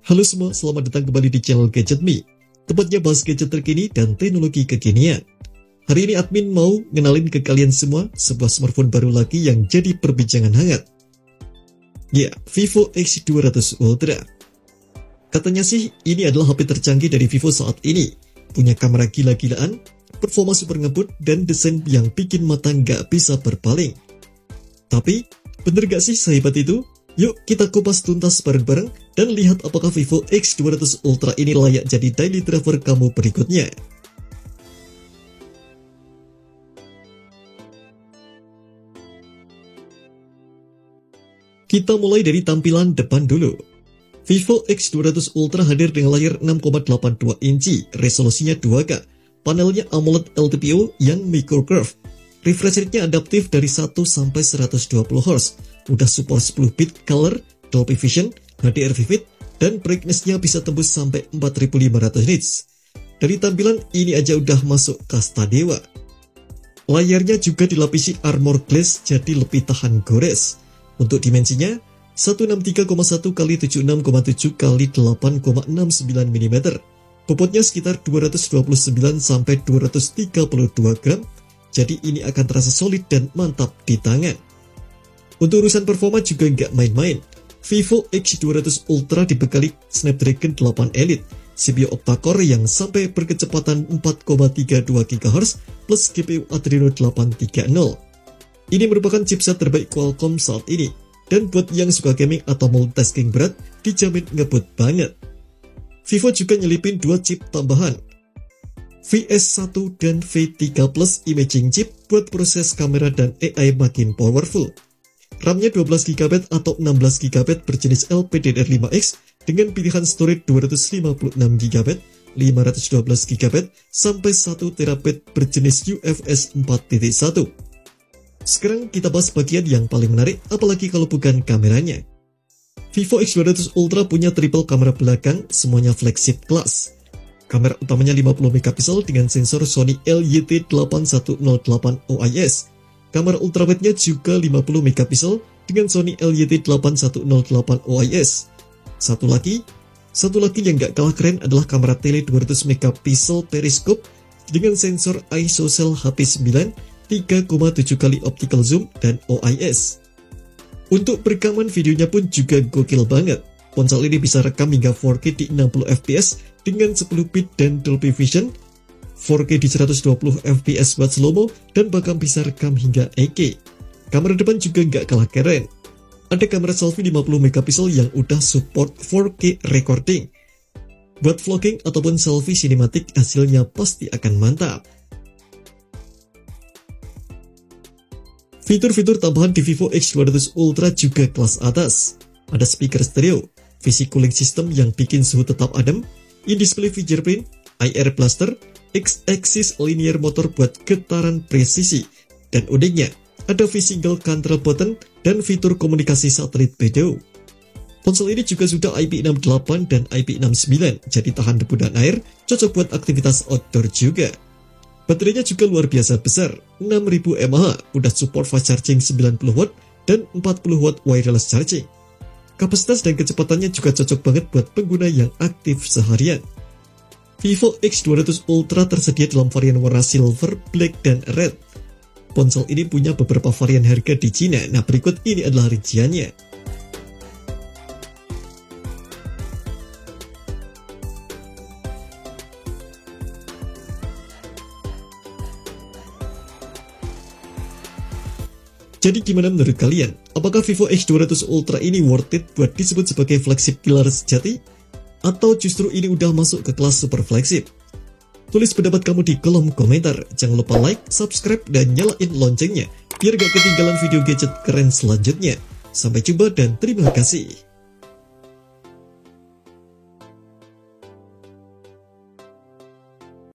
Halo semua, selamat datang kembali di channel Gadget Me, tempatnya bahas gadget terkini dan teknologi kekinian. Hari ini admin mau ngenalin ke kalian semua sebuah smartphone baru lagi yang jadi perbincangan hangat. Ya, Vivo X200 Ultra. Katanya sih, ini adalah HP tercanggih dari Vivo saat ini. Punya kamera gila-gilaan, performa super ngebut, dan desain yang bikin mata nggak bisa berpaling. Tapi, bener gak sih sehebat itu? Yuk kita kupas tuntas bareng-bareng dan lihat apakah Vivo X200 Ultra ini layak jadi daily driver kamu berikutnya. Kita mulai dari tampilan depan dulu. Vivo X200 Ultra hadir dengan layar 6,82 inci, resolusinya 2K, panelnya AMOLED LTPO yang micro curve. Refresh rate-nya adaptif dari 1 sampai 120 Hz, udah support 10 bit color, Dolby Vision, HDR Vivid, dan brightness-nya bisa tembus sampai 4500 nits. Dari tampilan ini aja udah masuk kasta dewa. Layarnya juga dilapisi armor glass jadi lebih tahan gores. Untuk dimensinya 163,1 x 76,7 x 8,69 mm. Bobotnya sekitar 229 sampai 232 gram. Jadi ini akan terasa solid dan mantap di tangan. Untuk urusan performa juga nggak main-main. Vivo X200 Ultra dibekali Snapdragon 8 Elite, CPU octa-core yang sampai berkecepatan 4,32 GHz plus GPU Adreno 830. Ini merupakan chipset terbaik Qualcomm saat ini, dan buat yang suka gaming atau multitasking berat, dijamin ngebut banget. Vivo juga nyelipin 2 chip tambahan, VS1 dan V3 Plus imaging chip buat proses kamera dan AI makin powerful. RAM-nya 12GB atau 16GB berjenis LPDDR5X dengan pilihan storage 256GB, 512GB, sampai 1TB berjenis UFS 4.1. Sekarang kita bahas bagian yang paling menarik, apalagi kalau bukan kameranya. Vivo X200 Ultra punya triple kamera belakang, semuanya flagship class. Kamera utamanya 50MP dengan sensor Sony LYT8108 OIS. Kamera ultrawide-nya juga 50MP dengan Sony LYT8108 OIS. Satu lagi yang gak kalah keren adalah kamera tele 200MP periscope dengan sensor ISOCELL HP9, 3,7 kali optical zoom, dan OIS. Untuk perekaman videonya pun juga gokil banget. Ponsel ini bisa rekam hingga 4K di 60fps dengan 10 bit dan Dolby Vision, 4K di 120 fps buat slow-mo, dan bahkan bisa rekam hingga 8K. Kamera depan juga nggak kalah keren. Ada kamera selfie 50MP yang udah support 4K recording. Buat vlogging ataupun selfie sinematik hasilnya pasti akan mantap. Fitur-fitur tambahan di Vivo X200 Ultra juga kelas atas. Ada speaker stereo, VC cooling system yang bikin suhu tetap adem, in-display fingerprint, IR blaster, X-axis linear motor buat getaran presisi, dan uniknya ada V-single control button dan fitur komunikasi satelit video. Ponsel ini juga sudah IP68 dan IP69, jadi tahan debu dan air, cocok buat aktivitas outdoor juga. Baterainya juga luar biasa besar, 6000 mAh, udah support fast charging 90W dan 40W wireless charging. Kapasitas dan kecepatannya juga cocok banget buat pengguna yang aktif seharian. Vivo X200 Ultra tersedia dalam varian warna silver, black, dan red. Ponsel ini punya beberapa varian harga di Cina. Nah, berikut ini adalah rinciannya. Jadi gimana menurut kalian? Apakah Vivo X200 Ultra ini worth it buat disebut sebagai flagship killer sejati? Atau justru ini udah masuk ke kelas super flagship? Tulis pendapat kamu di kolom komentar. Jangan lupa like, subscribe, dan nyalain loncengnya biar gak ketinggalan video gadget keren selanjutnya. Sampai jumpa dan terima kasih.